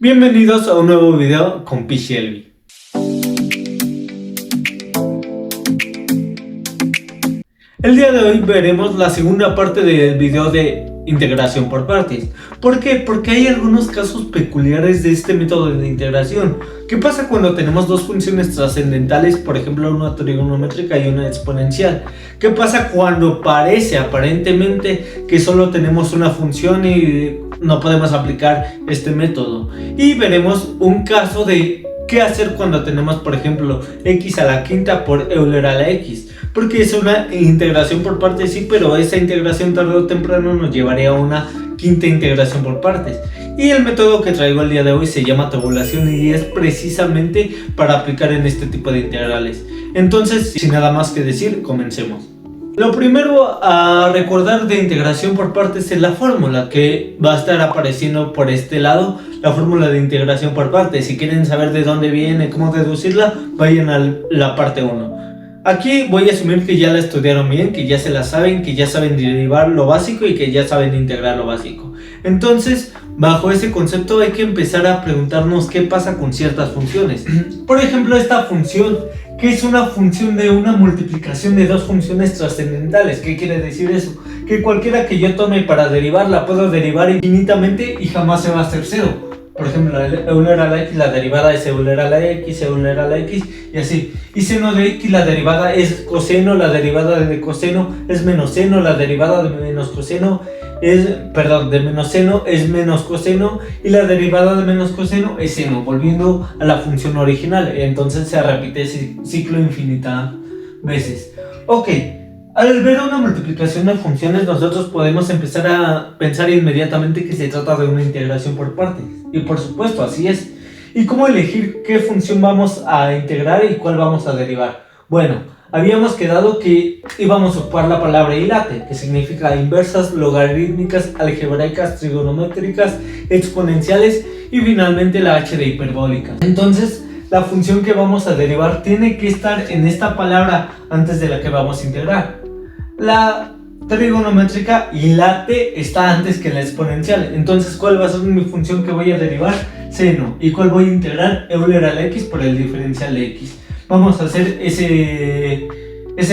Bienvenidos a un nuevo video con P. Shelby. El día de hoy veremos la segunda parte del video de integración por partes. ¿Por qué? Porque hay algunos casos peculiares de este método de integración. ¿Qué pasa cuando tenemos dos funciones trascendentales, por ejemplo una trigonométrica y una exponencial? ¿Qué pasa cuando parece aparentemente que solo tenemos una función y no podemos aplicar este método? Y veremos un caso de qué hacer cuando tenemos, por ejemplo, x a la quinta por Euler a la x. Porque es una integración por partes, sí, pero esa integración tarde o temprano nos llevaría a una quinta integración por partes. Y el método que traigo el día de hoy se llama tabulación y es precisamente para aplicar en este tipo de integrales. Entonces, sin nada más que decir, comencemos. Lo primero a recordar de integración por partes es la fórmula que va a estar apareciendo por este lado, la fórmula de integración por partes. Si quieren saber de dónde viene, cómo deducirla, vayan a la parte 1. Aquí voy a asumir que ya la estudiaron bien, que ya se la saben, que ya saben derivar lo básico y que ya saben integrar lo básico. Entonces, bajo ese concepto hay que empezar a preguntarnos qué pasa con ciertas funciones. Por ejemplo, esta función, que es una función de una multiplicación de dos funciones trascendentales. ¿Qué quiere decir eso? Que cualquiera que yo tome para derivarla puedo derivar infinitamente y jamás se va a hacer cero. Por ejemplo, Euler a la x, la derivada es Euler a la x, Euler a la x y así. Y seno de x, la derivada es coseno, la derivada de coseno es menos seno, la derivada de menos coseno es, de menos seno es menos coseno y la derivada de menos coseno es seno, volviendo a la función original. Entonces se repite ese ciclo infinitas veces. Ok. Al ver una multiplicación de funciones, nosotros podemos empezar a pensar inmediatamente que se trata de una integración por partes. Y por supuesto, así es. ¿Y cómo elegir qué función vamos a integrar y cuál vamos a derivar? Bueno, habíamos quedado que íbamos a ocupar la palabra hilate, que significa inversas, logarítmicas, algebraicas, trigonométricas, exponenciales y finalmente la h de hiperbólica. Entonces, la función que vamos a derivar tiene que estar en esta palabra antes de la que vamos a integrar. La trigonométrica hilate está antes que la exponencial. Entonces, ¿cuál va a ser mi función que voy a derivar? Seno. ¿Y cuál voy a integrar? Euler a la x por el diferencial de x. Vamos a hacer ese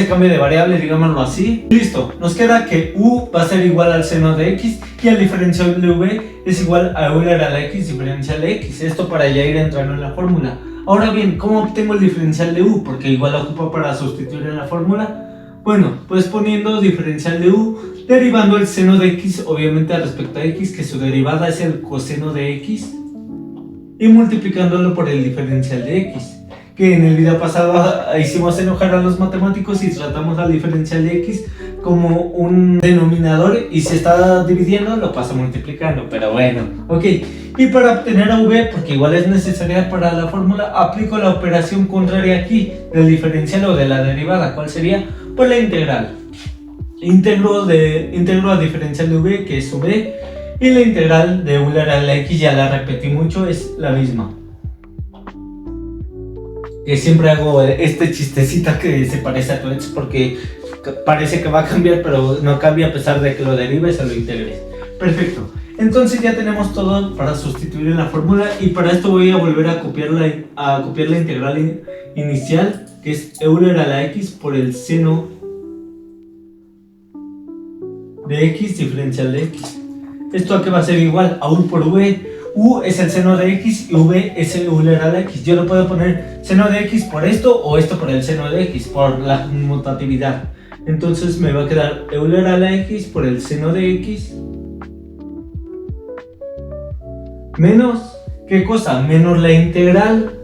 cambio de variable, digámoslo así. Listo, nos queda que u va a ser igual al seno de x y el diferencial de v es igual a Euler a la x diferencial de x. Esto para ya ir entrando en la fórmula. Ahora bien, ¿cómo obtengo el diferencial de u? Porque igual lo ocupo para sustituir en la fórmula. Bueno, pues poniendo diferencial de u, derivando el seno de x, obviamente respecto a x, que su derivada es el coseno de x, y multiplicándolo por el diferencial de x, que en el video pasado hicimos enojar a los matemáticos y tratamos al diferencial de x como un denominador y se está dividiendo, lo paso multiplicando, pero bueno, ok. Y para obtener a v, porque igual es necesaria para la fórmula, aplico la operación contraria aquí, del diferencial o de la derivada. ¿Cuál sería? Pues la integral. Integro a diferencial de v, que es v, y la integral de Euler a la x, ya la repetí mucho, es la misma. Que siempre hago este chistecito que se parece a tu ex porque parece que va a cambiar, pero no cambia a pesar de que lo derives o lo integres. Perfecto. Entonces ya tenemos todo para sustituir en la fórmula y para esto voy a volver a copiar la integral inicial, que es Euler a la x por el seno de x diferencial de x. ¿Esto a qué va a ser igual? A u por v. U es el seno de x y v es el Euler a la x. Yo le puedo poner seno de x por esto o esto por el seno de x, por la conmutatividad. Entonces me va a quedar Euler a la x por el seno de x menos, ¿qué cosa? Menos la integral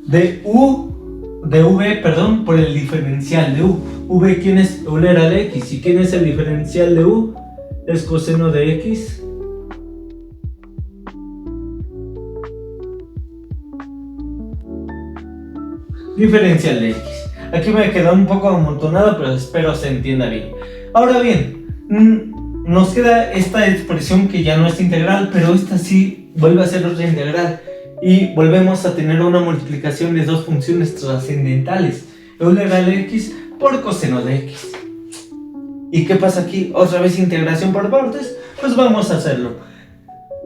de v, por el diferencial de u. V, ¿quién es? Euler a la x. ¿Y quién es el diferencial de u? Es coseno de x diferencial de x. Aquí me quedó un poco amontonado, pero espero se entienda bien. Ahora bien, nos queda esta expresión que ya no es integral, pero esta sí vuelve a ser otra integral. Y volvemos a tener una multiplicación de dos funciones trascendentales. Euler a la x por coseno de x. ¿Y qué pasa aquí? ¿Otra vez integración por partes? Pues vamos a hacerlo.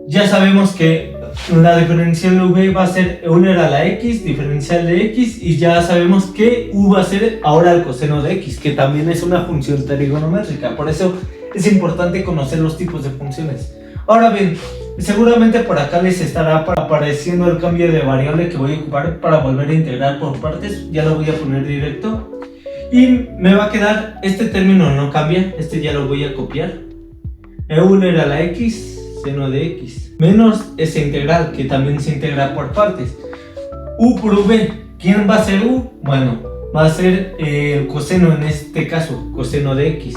Ya sabemos que la diferencial de v va a ser Euler a la x, diferencial de x, y ya sabemos que u va a ser ahora el coseno de x, que también es una función trigonométrica. Por eso es importante conocer los tipos de funciones. Ahora bien, seguramente por acá les estará apareciendo el cambio de variable que voy a ocupar para volver a integrar por partes. Ya lo voy a poner directo y me va a quedar, este término no cambia, este ya lo voy a copiar. Euler a la x, seno de x, menos esa integral que también se integra por partes. U por v, ¿quién va a ser u? Bueno, va a ser el coseno, en este caso, coseno de x.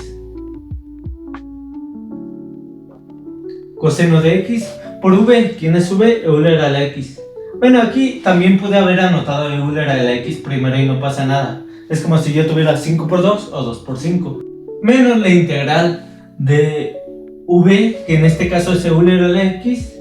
Coseno de x por v, ¿quién es v? Euler a la x. Bueno, aquí también pude haber anotado Euler a la x primero y no pasa nada. Es como si yo tuviera 5 por 2 o 2 por 5. Menos la integral de v, que en este caso es Euler a la x,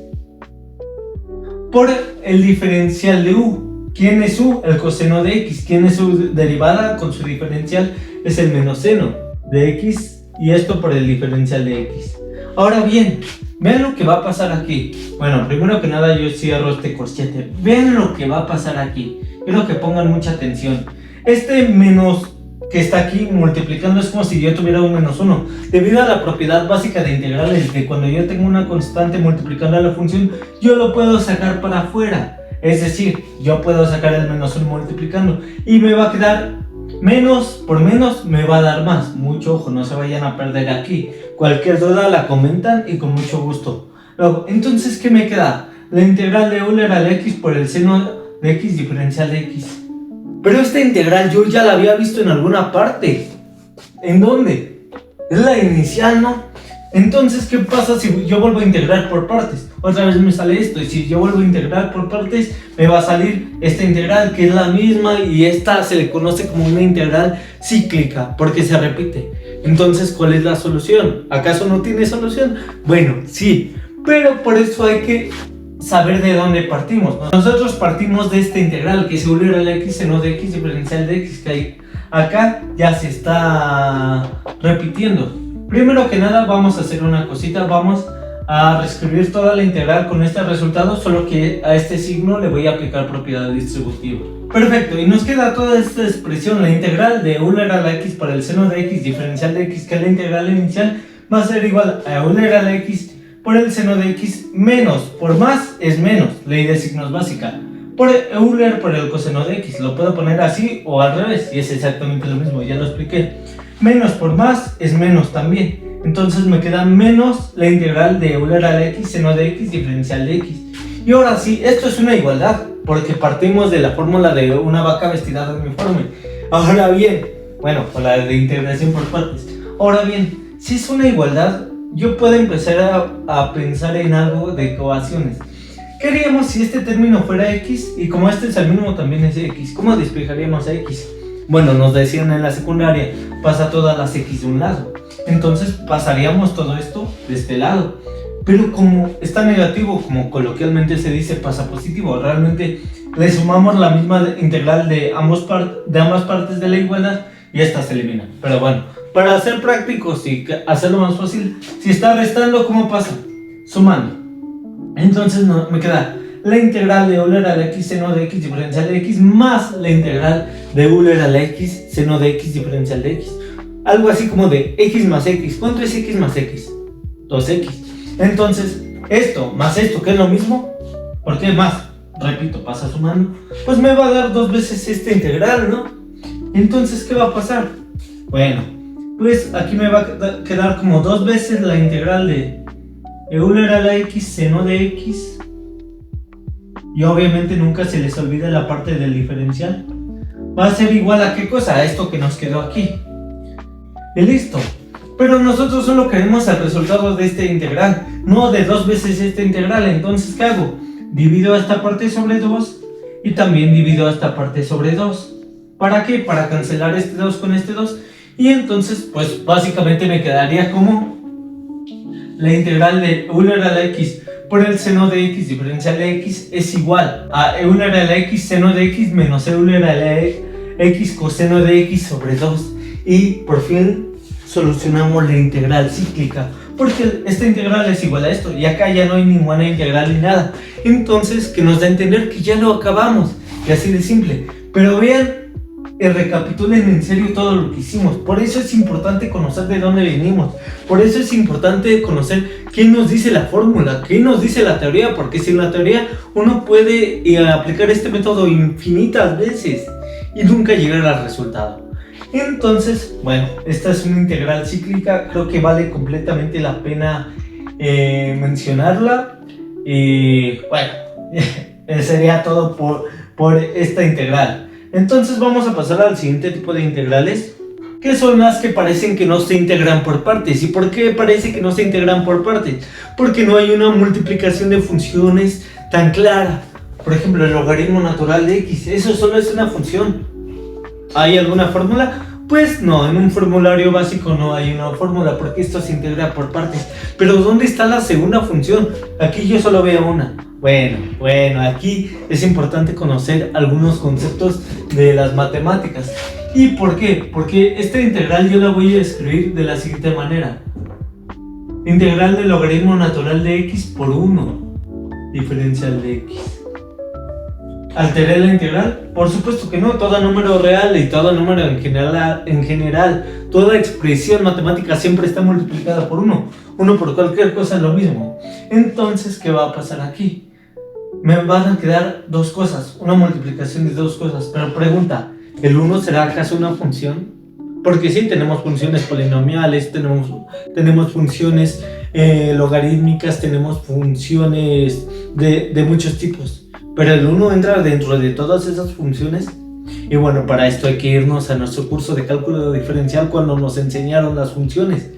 por el diferencial de u. ¿Quién es u? El coseno de x. ¿Quién es su derivada con su diferencial? Es el menos seno de x, y esto por el diferencial de x. Ahora bien, vean lo que va a pasar aquí. Bueno, primero que nada yo cierro este corchete. Vean lo que va a pasar aquí. Quiero que pongan mucha atención. Este menos que está aquí multiplicando es como si yo tuviera un menos 1. Debido a la propiedad básica de integrales, de cuando yo tengo una constante multiplicando a la función, yo lo puedo sacar para afuera. Es decir, yo puedo sacar el menos 1 multiplicando y me va a quedar menos por menos, me va a dar más. Mucho ojo, no se vayan a perder aquí. Cualquier duda la comentan y con mucho gusto. Luego, entonces, ¿qué me queda? La integral de Euler a la x por el seno de x diferencial de x. Pero esta integral yo ya la había visto en alguna parte. ¿En dónde? Es la inicial, ¿no? Entonces, ¿qué pasa si yo vuelvo a integrar por partes? Otra vez me sale esto, y si yo vuelvo a integrar por partes, me va a salir esta integral que es la misma, y esta se le conoce como una integral cíclica, porque se repite. Entonces, ¿cuál es la solución? ¿Acaso no tiene solución? Bueno, sí, pero por eso hay que saber de dónde partimos, ¿no? Nosotros partimos de esta integral que es Euler a la x, seno de x, diferencial de x, que hay acá ya se está repitiendo. Primero que nada vamos a hacer una cosita, vamos a reescribir toda la integral con este resultado, solo que a este signo le voy a aplicar propiedad distributiva. Perfecto, y nos queda toda esta expresión, la integral de Euler a la x para el seno de x, diferencial de x, que es la integral inicial, va a ser igual a Euler a la x por el seno de x menos, por más es menos, ley de signos básica, por Euler por el coseno de x. Lo puedo poner así o al revés, y es exactamente lo mismo, ya lo expliqué. Menos por más es menos también, entonces me queda menos la integral de Euler a la x, seno de x, diferencial de x. Y ahora sí, esto es una igualdad, porque partimos de la fórmula de una vaca vestida de uniforme. Ahora bien, bueno, con la de integración por partes. Ahora bien, si es una igualdad, yo puedo empezar a pensar en algo de ecuaciones. ¿Qué haríamos si este término fuera x y como este es el mismo también es x? ¿Cómo despejaríamos a x? Bueno, nos decían en la secundaria, pasa todas las x de un lado. Entonces pasaríamos todo esto de este lado. Pero como está negativo, como coloquialmente se dice, pasa positivo. Realmente le sumamos la misma integral de ambas partes de la igualdad y esta se elimina. Pero bueno, para ser prácticos y hacerlo más fácil, si está restando, ¿cómo pasa? Sumando. Entonces me queda la integral de Euler a la x, seno de x, diferencial de x, más la integral de Euler a la x, seno de x, diferencial de x. Algo así como de x más x. ¿Cuánto es x más x? 2x. Entonces, esto más esto, que es lo mismo, ¿por qué más? Repito, pasa sumando, pues me va a dar 2 veces esta integral, ¿no? Entonces, ¿qué va a pasar? Bueno, pues aquí me va a quedar como 2 veces la integral de Euler a la x, seno de x, y obviamente nunca se les olvide la parte del diferencial. Va a ser igual a ¿qué cosa? A esto que nos quedó aquí. Y listo. Pero nosotros solo queremos el resultado de esta integral, no de 2 veces esta integral. Entonces, ¿qué hago? Divido esta parte sobre 2 y también divido esta parte sobre 2. ¿Para qué? Para cancelar este 2 con este 2. Y entonces, pues básicamente me quedaría como la integral de Euler a la x por el seno de x diferencial de x es igual a Euler a la x seno de x menos Euler a la x coseno de x sobre 2. Y por fin solucionamos la integral cíclica. porque esta integral es igual a esto, y acá ya no hay ninguna integral ni nada. Entonces, que nos da a entender que ya lo acabamos, y así de simple. Pero vean, recapitulen en serio todo lo que hicimos. Por eso es importante conocer de dónde venimos. Por eso es importante conocer qué nos dice la fórmula, qué nos dice la teoría, porque sin la teoría uno puede aplicar este método infinitas veces y nunca llegar al resultado. Entonces, bueno, esta es una integral cíclica, creo que vale completamente la pena mencionarla. Y bueno, sería todo por esta integral. Entonces vamos a pasar al siguiente tipo de integrales, que son las que parecen que no se integran por partes. ¿Y por qué parece que no se integran por partes? Porque no hay una multiplicación de funciones tan clara. Por ejemplo, el logaritmo natural de x, eso solo es una función. ¿Hay alguna fórmula? Pues no, en un formulario básico no hay una fórmula, porque esto se integra por partes. Pero ¿dónde está la segunda función? Aquí yo solo veo una. Bueno, aquí es importante conocer algunos conceptos de las matemáticas. ¿Y por qué? Porque esta integral yo la voy a escribir de la siguiente manera. Integral del logaritmo natural de x por 1 diferencial de x. ¿Alteré la integral? Por supuesto que no. Todo número real y todo número en general, toda expresión matemática siempre está multiplicada por 1. 1 por cualquier cosa es lo mismo. Entonces, ¿qué va a pasar aquí? Me van a quedar dos cosas, una multiplicación de dos cosas. Pero pregunta, ¿el 1 será acaso una función? Porque sí, tenemos funciones polinomiales, tenemos funciones logarítmicas, tenemos funciones de muchos tipos. Pero el 1 entra dentro de todas esas funciones. Y bueno, para esto hay que irnos a nuestro curso de cálculo diferencial cuando nos enseñaron las funciones.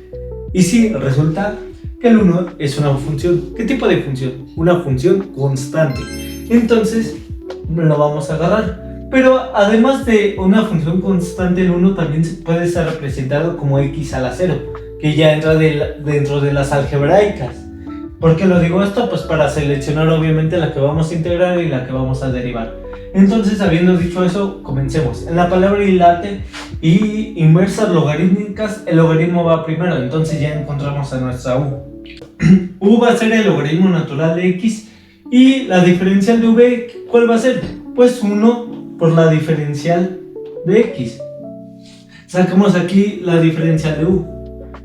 Y sí, resulta que el 1 es una función. ¿Qué tipo de función? Una función constante. Entonces, lo vamos a agarrar. Pero además de una función constante, el 1 también puede ser representado como x a la 0, que ya entra dentro de las algebraicas. ¿Por qué lo digo esto? Pues para seleccionar obviamente la que vamos a integrar y la que vamos a derivar. Entonces, habiendo dicho eso, comencemos. En la palabra hilate y inversas logarítmicas, el logaritmo va primero, entonces ya encontramos a nuestra u. U va a ser el logaritmo natural de x y la diferencial de v, ¿cuál va a ser? Pues 1 por la diferencial de x. Sacamos aquí la diferencial de u.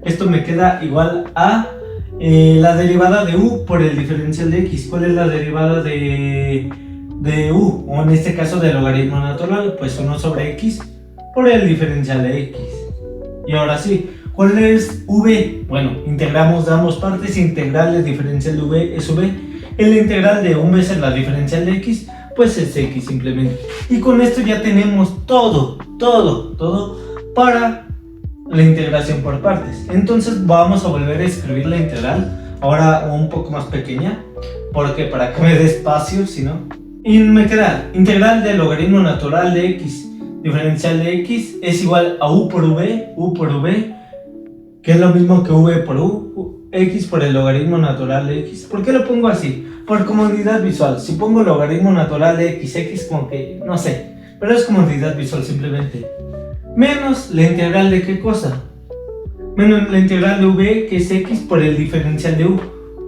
Esto me queda igual a la derivada de u por el diferencial de x. ¿Cuál es la derivada de u? O en este caso del logaritmo natural, pues 1 sobre x por el diferencial de x. Y ahora sí, ¿cuál es v? Bueno, integramos de ambas partes, integral de diferencial de v es v. El integral de 1 veces la diferencial de x, pues es x simplemente. Y con esto ya tenemos todo para la integración por partes. Entonces vamos a volver a escribir la integral, ahora un poco más pequeña, porque para que me dé espacio, si no. Y me queda integral del logaritmo natural de x, diferencial de x, es igual a u por v, que es lo mismo que v por u, x por el logaritmo natural de x. ¿Por qué lo pongo así? Por comodidad visual. Si pongo logaritmo natural de x como que, no sé, pero es comodidad visual simplemente. Menos la integral de qué cosa? Menos la integral de v, que es x por el diferencial de u,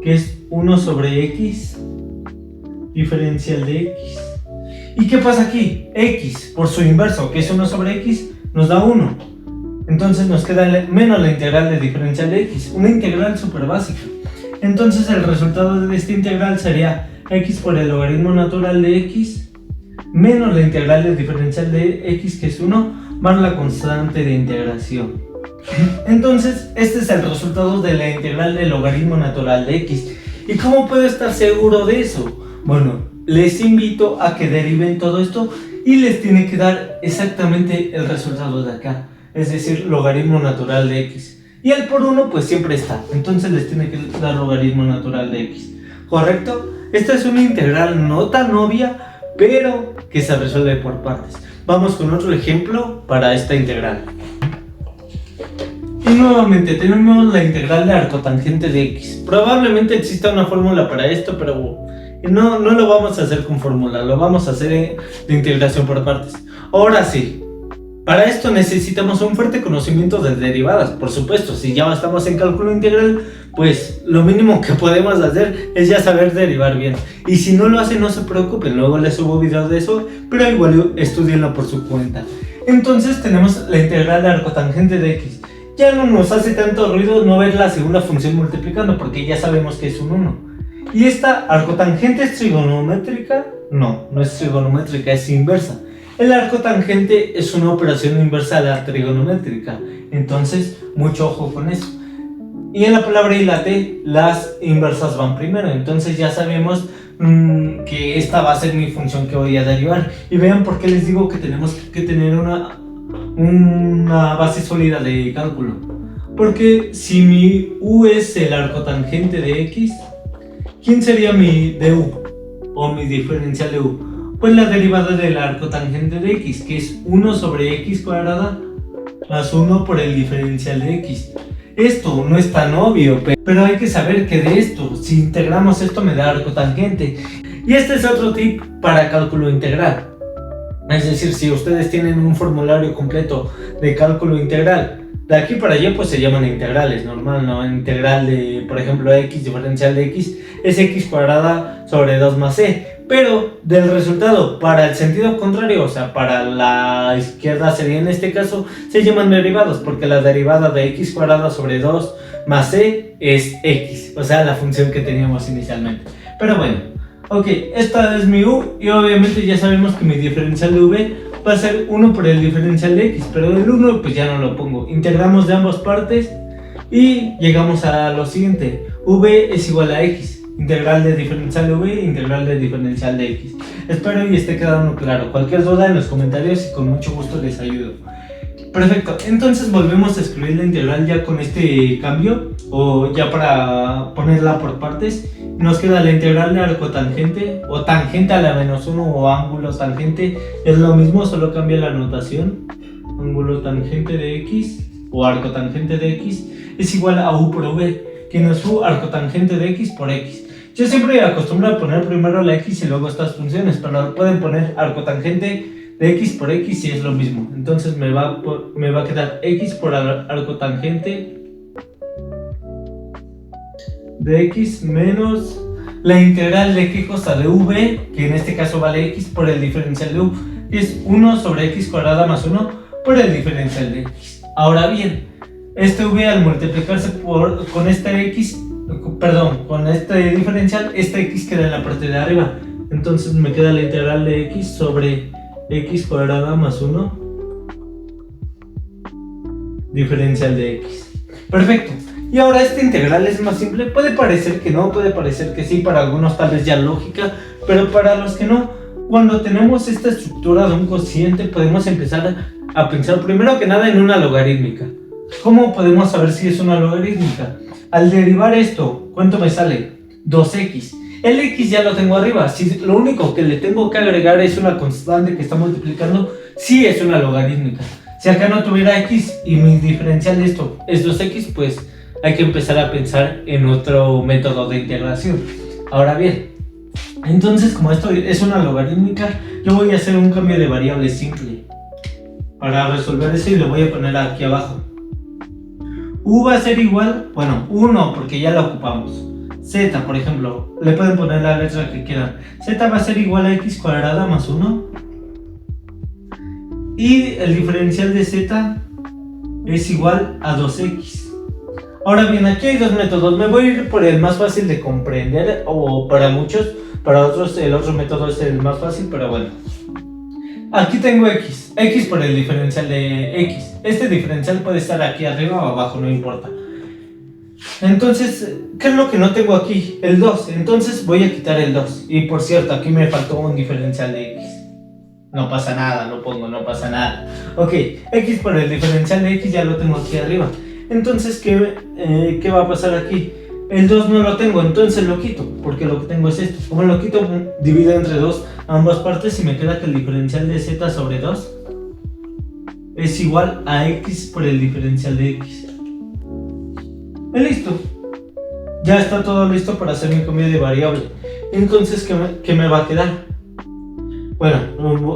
que es 1 sobre x, diferencial de x. ¿Y qué pasa aquí? X por su inverso, que es 1 sobre x, nos da 1. Entonces nos queda menos la integral de diferencial de x, una integral súper básica. Entonces el resultado de esta integral sería x por el logaritmo natural de x menos la integral de diferencial de x, que es 1, más la constante de integración. Entonces, este es el resultado de la integral del logaritmo natural de x. ¿Y cómo puedo estar seguro de eso? Bueno, les invito a que deriven todo esto y les tiene que dar exactamente el resultado de acá, es decir, logaritmo natural de x. Y el por 1 pues siempre está, entonces les tiene que dar logaritmo natural de x. ¿Correcto? Esta es una integral no tan obvia, pero que se resuelve por partes. Vamos con otro ejemplo para esta integral. Y nuevamente tenemos la integral de arcotangente de x. Probablemente exista una fórmula para esto, pero no lo vamos a hacer con fórmula, lo vamos a hacer de integración por partes. Ahora sí, Para esto necesitamos un fuerte conocimiento de derivadas. Por supuesto, si ya estamos en cálculo integral, pues lo mínimo que podemos hacer es ya saber derivar bien. Y si no lo hacen, no se preocupen, luego les subo videos de eso, pero igual estudienlo por su cuenta. Entonces tenemos la integral de arcotangente de x. Ya no nos hace tanto ruido no ver la segunda función multiplicando, porque ya sabemos que es un 1. ¿Y esta arcotangente es trigonométrica? No, no es trigonométrica, es inversa. El arcotangente es una operación inversa a la trigonométrica, entonces mucho ojo con eso. Y en la palabra y la t, las inversas van primero, entonces ya sabemos que esta va a ser mi función que voy a derivar. Y vean por qué les digo que tenemos que tener una base sólida de cálculo. Porque si mi u es el arcotangente de x, ¿quién sería mi du o mi diferencial de u? Pues la derivada del arcotangente de x, que es 1 sobre x cuadrada más 1 por el diferencial de x. Esto no es tan obvio, pero hay que saber que de esto, si integramos esto me da arcotangente. Y este es otro tip para cálculo integral. Es decir, si ustedes tienen un formulario completo de cálculo integral, de aquí para allá pues se llaman integrales, normal, ¿no? Integral de, por ejemplo, x diferencial de x es x cuadrada sobre 2 más c. Pero del resultado para el sentido contrario, o sea, para la izquierda sería en este caso, se llaman derivados, porque la derivada de x cuadrada sobre 2 más c es x, o sea, la función que teníamos inicialmente. Pero bueno, ok, esta es mi u y obviamente ya sabemos que mi diferencial de v va a ser 1 por el diferencial de x, pero el 1 pues ya no lo pongo. Integramos de ambas partes y llegamos a lo siguiente, v es igual a x. Integral de diferencial de v, integral de diferencial de x. Espero y esté quedando claro. Cualquier duda en los comentarios y con mucho gusto les ayudo. Perfecto, entonces volvemos a escribir la integral ya con este cambio, o ya para ponerla por partes. Nos queda la integral de arcotangente o tangente a la menos 1 o ángulo tangente. Es lo mismo, solo cambia la notación. Ángulo tangente de x o arcotangente de x es igual a u por v, que no es u arcotangente de x por x. Yo siempre acostumbro a poner primero la x y luego estas funciones, pero pueden poner arcotangente de x por x y es lo mismo. Entonces me va a quedar x por arcotangente de x menos la integral de qué cosa, de v, que en este caso vale x por el diferencial de u, que es 1 sobre x cuadrada más 1 por el diferencial de x. Ahora bien, este v al multiplicarse con este x, con este diferencial, esta x queda en la parte de arriba. Entonces me queda la integral de x sobre x cuadrada más 1 diferencial de x. Perfecto. Y ahora esta integral es más simple. Puede parecer que no, puede parecer que sí, para algunos tal vez ya lógica, pero para los que no, cuando tenemos esta estructura de un cociente podemos empezar a pensar primero que nada en una logarítmica. ¿Cómo podemos saber si es una logarítmica? Al derivar esto, ¿cuánto me sale? 2x. El x ya lo tengo arriba. Si lo único que le tengo que agregar es una constante que está multiplicando, sí es una logarítmica. Si acá no tuviera x y mi diferencial de esto es 2x, pues hay que empezar a pensar en otro método de integración. Ahora bien, entonces como esto es una logarítmica, yo voy a hacer un cambio de variable simple para resolver eso y lo voy a poner aquí abajo. U va a ser igual, bueno, 1 porque ya la ocupamos. Z, por ejemplo, le pueden poner la letra que quieran. Z va a ser igual a x cuadrada más 1. Y el diferencial de z es igual a 2x. Ahora bien, aquí hay dos métodos. Me voy a ir por el más fácil de comprender, o para muchos, para otros el otro método es el más fácil, pero bueno. Aquí tengo x por el diferencial de x. Este diferencial puede estar aquí arriba o abajo, no importa. Entonces, ¿qué es lo que no tengo aquí? El 2. Entonces voy a quitar el 2. Y por cierto, aquí me faltó un diferencial de x. No pasa nada, lo pongo, no pasa nada. Ok, x por el diferencial de x ya lo tengo aquí arriba. Entonces, ¿qué va a pasar aquí? El 2 no lo tengo, entonces lo quito, porque lo que tengo es esto. Como lo quito, divido entre 2 ambas partes y me queda que el diferencial de z sobre 2 es igual a x por el diferencial de x. Y listo. Ya está todo listo para hacer mi cambio de variable. Entonces, ¿qué me va a quedar? Bueno,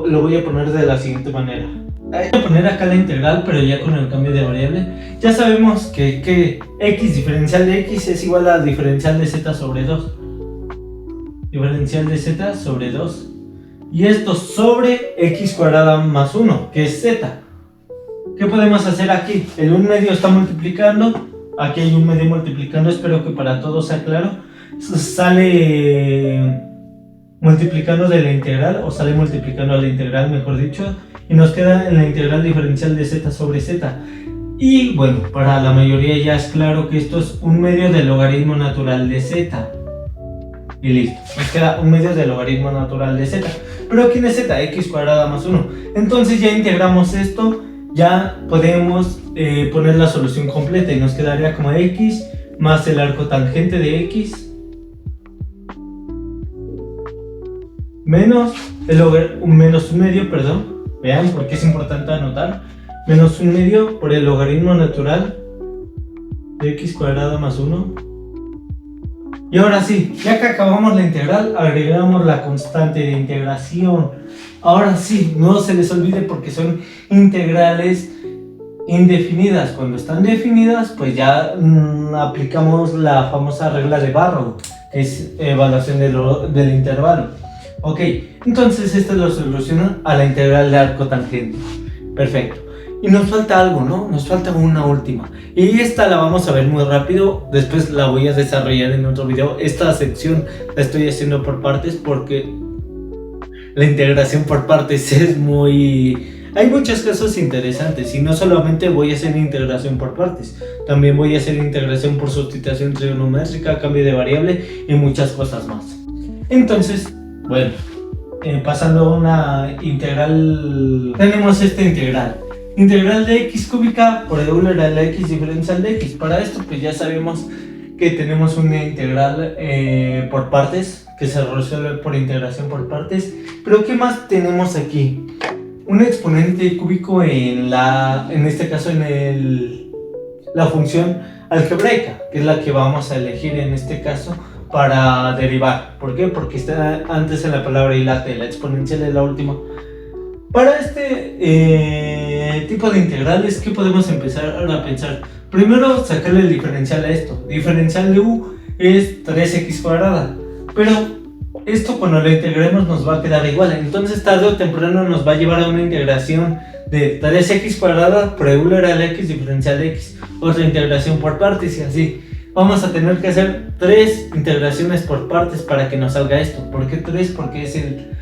lo voy a poner de la siguiente manera. Voy a poner acá la integral, pero ya con el cambio de variable. Ya sabemos que x diferencial de x es igual a diferencial de z sobre 2. Diferencial de z sobre 2. Y esto sobre x cuadrada más 1, que es z. ¿Qué podemos hacer aquí? El 1 medio está multiplicando. Aquí hay un medio multiplicando. Espero que para todos sea claro. Sale multiplicando de la integral, o sale multiplicando a la integral, mejor dicho. Y nos queda en la integral diferencial de z sobre z. Y bueno, para la mayoría ya es claro que esto es un medio del logaritmo natural de z. Y listo, nos queda un medio del logaritmo natural de z. Pero ¿quién es z? X cuadrada más 1. Entonces ya integramos esto, ya podemos poner la solución completa y nos quedaría como x más el arco tangente de x menos menos un medio, perdón. Vean porque es importante anotar. Menos un medio por el logaritmo natural de x cuadrado más 1. Y ahora sí, ya que acabamos la integral, agregamos la constante de integración. Ahora sí, no se les olvide porque son integrales indefinidas. Cuando están definidas, pues ya aplicamos la famosa regla de Barrow, que es evaluación del intervalo. Ok, entonces esta lo soluciona a la integral de arco tangente. Perfecto. Y nos falta algo, ¿no? Nos falta una última. Y esta la vamos a ver muy rápido. Después la voy a desarrollar en otro video. Esta sección la estoy haciendo por partes porque la integración por partes es muy... Hay muchos casos interesantes y no solamente voy a hacer integración por partes. También voy a hacer integración por sustitución trigonométrica, cambio de variable y muchas cosas más. Entonces, bueno, pasando a una integral, tenemos esta integral. Integral de x cúbica por Euler a la x diferencial de x. Para esto pues ya sabemos que tenemos una integral por partes, que se resuelve por integración por partes. Pero ¿qué más tenemos aquí? Un exponente cúbico en este caso en la función algebraica, que es la que vamos a elegir en este caso para derivar. ¿Por qué? Porque está antes en la palabra hilate, la exponencial es la última. Para este tipo de integrales, ¿qué podemos empezar a pensar? Primero, sacarle el diferencial a esto. Diferencial de u es 3x cuadrada. Pero esto cuando lo integremos nos va a quedar igual. Entonces tarde o temprano nos va a llevar a una integración de 3x cuadrada por Euler a la x diferencial de x. Otra integración por partes y así. Vamos a tener que hacer 3 integraciones por partes para que nos salga esto. ¿Por qué 3? Porque es el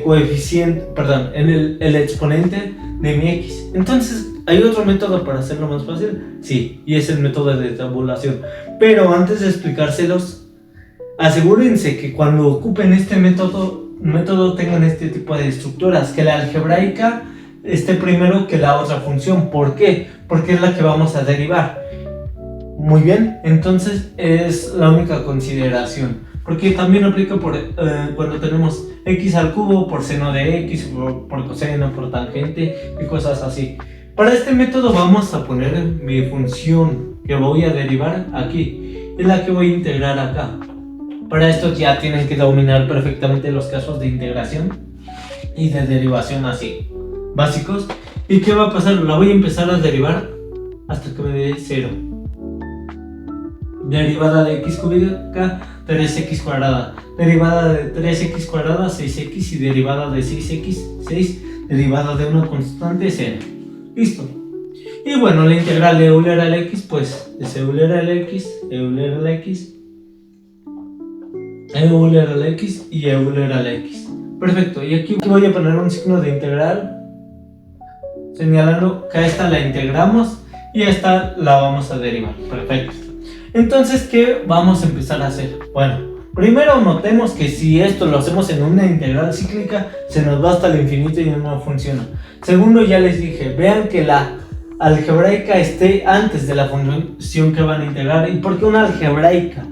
coeficiente, perdón, el exponente de mi x. Entonces, ¿hay otro método para hacerlo más fácil? Sí, y es el método de tabulación. Pero antes de explicárselos, asegúrense que cuando ocupen este método tengan este tipo de estructuras, que la algebraica esté primero que la otra función. ¿Por qué? Porque es la que vamos a derivar. Muy bien, entonces es la única consideración. Porque también aplica cuando tenemos x al cubo por seno de x, por coseno, por tangente y cosas así. Para este método vamos a poner mi función que voy a derivar aquí, es la que voy a integrar acá. Para esto ya tienen que dominar perfectamente los casos de integración y de derivación así, básicos. ¿Y qué va a pasar? La voy a empezar a derivar hasta que me dé 0. Derivada de x cúbica, 3x cuadrada. Derivada de 3x cuadrada, 6x. Y derivada de 6x, 6. Derivada de una constante, 0. Listo. Y bueno, la integral de Euler a la x, pues es Euler a la x, Euler a la x, Euler a la x y Euler a la x. Perfecto. Y aquí voy a poner un signo de integral, señalando que a esta la integramos y a esta la vamos a derivar. Perfecto. Entonces, ¿qué vamos a empezar a hacer? Bueno, primero notemos que si esto lo hacemos en una integral cíclica, se nos va hasta el infinito y no funciona. Segundo, ya les dije, vean que la algebraica esté antes de la función que van a integrar. ¿Y por qué una algebraica?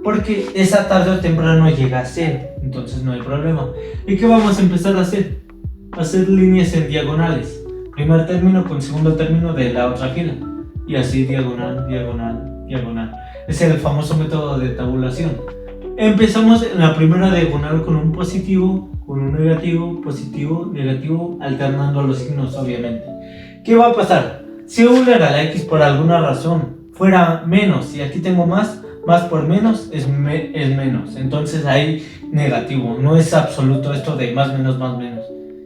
Porque esa tarde o temprano llega a ser, entonces no hay problema. ¿Y qué vamos a empezar a hacer? Hacer líneas en diagonales. Primer término con segundo término de la otra fila. Y así diagonal, diagonal, diagonal. Es el famoso método de tabulación. Empezamos en la primera diagonal con un positivo, con un negativo, positivo, negativo, alternando los signos obviamente. ¿Qué va a pasar? Si Euler a la x por alguna razón fuera menos y aquí tengo más por menos es menos. Entonces ahí negativo, no es absoluto esto de más menos.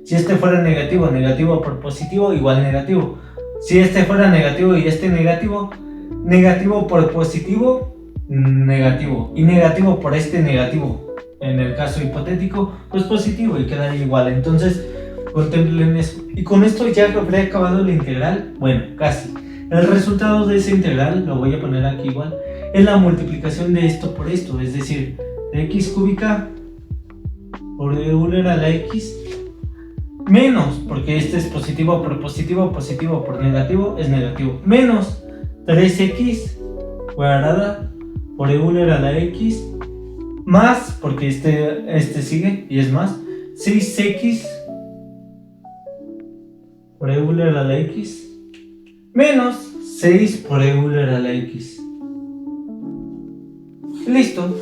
Si este fuera negativo, negativo por positivo igual negativo. Si este fuera negativo y este negativo, negativo por positivo, negativo. Y negativo por este negativo. En el caso hipotético, pues positivo y quedaría igual. Entonces, contemplen eso. Y con esto ya habré acabado la integral. Bueno, casi. El resultado de esa integral, lo voy a poner aquí igual, es la multiplicación de esto por esto. Es decir, de x cúbica por Euler a la x menos, porque este es positivo por positivo, positivo por negativo es negativo, menos 3x cuadrada por Euler a la x más, porque este sigue y es más, 6x por Euler a la x menos 6 por Euler a la x. Listo,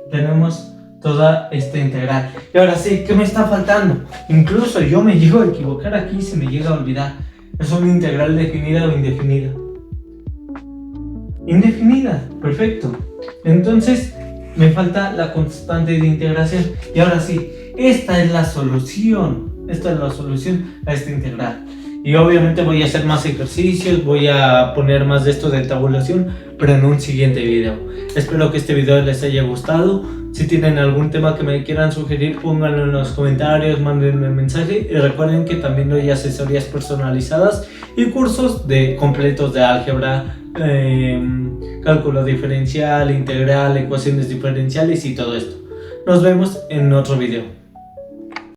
tenemos toda esta integral. Y ahora sí, ¿qué me está faltando? Incluso yo me llego a equivocar aquí y se me llega a olvidar. ¿Es una integral definida o indefinida? Indefinida, perfecto. Entonces me falta la constante de integración. Y ahora sí, esta es la solución a esta integral. Y obviamente voy a hacer más ejercicios, voy a poner más de esto de tabulación, pero en un siguiente video. Espero que este video les haya gustado. Si tienen algún tema que me quieran sugerir, pónganlo en los comentarios, mándenme un mensaje. Y recuerden que también doy asesorías personalizadas y cursos completos de álgebra, cálculo diferencial, integral, ecuaciones diferenciales y todo esto. Nos vemos en otro video.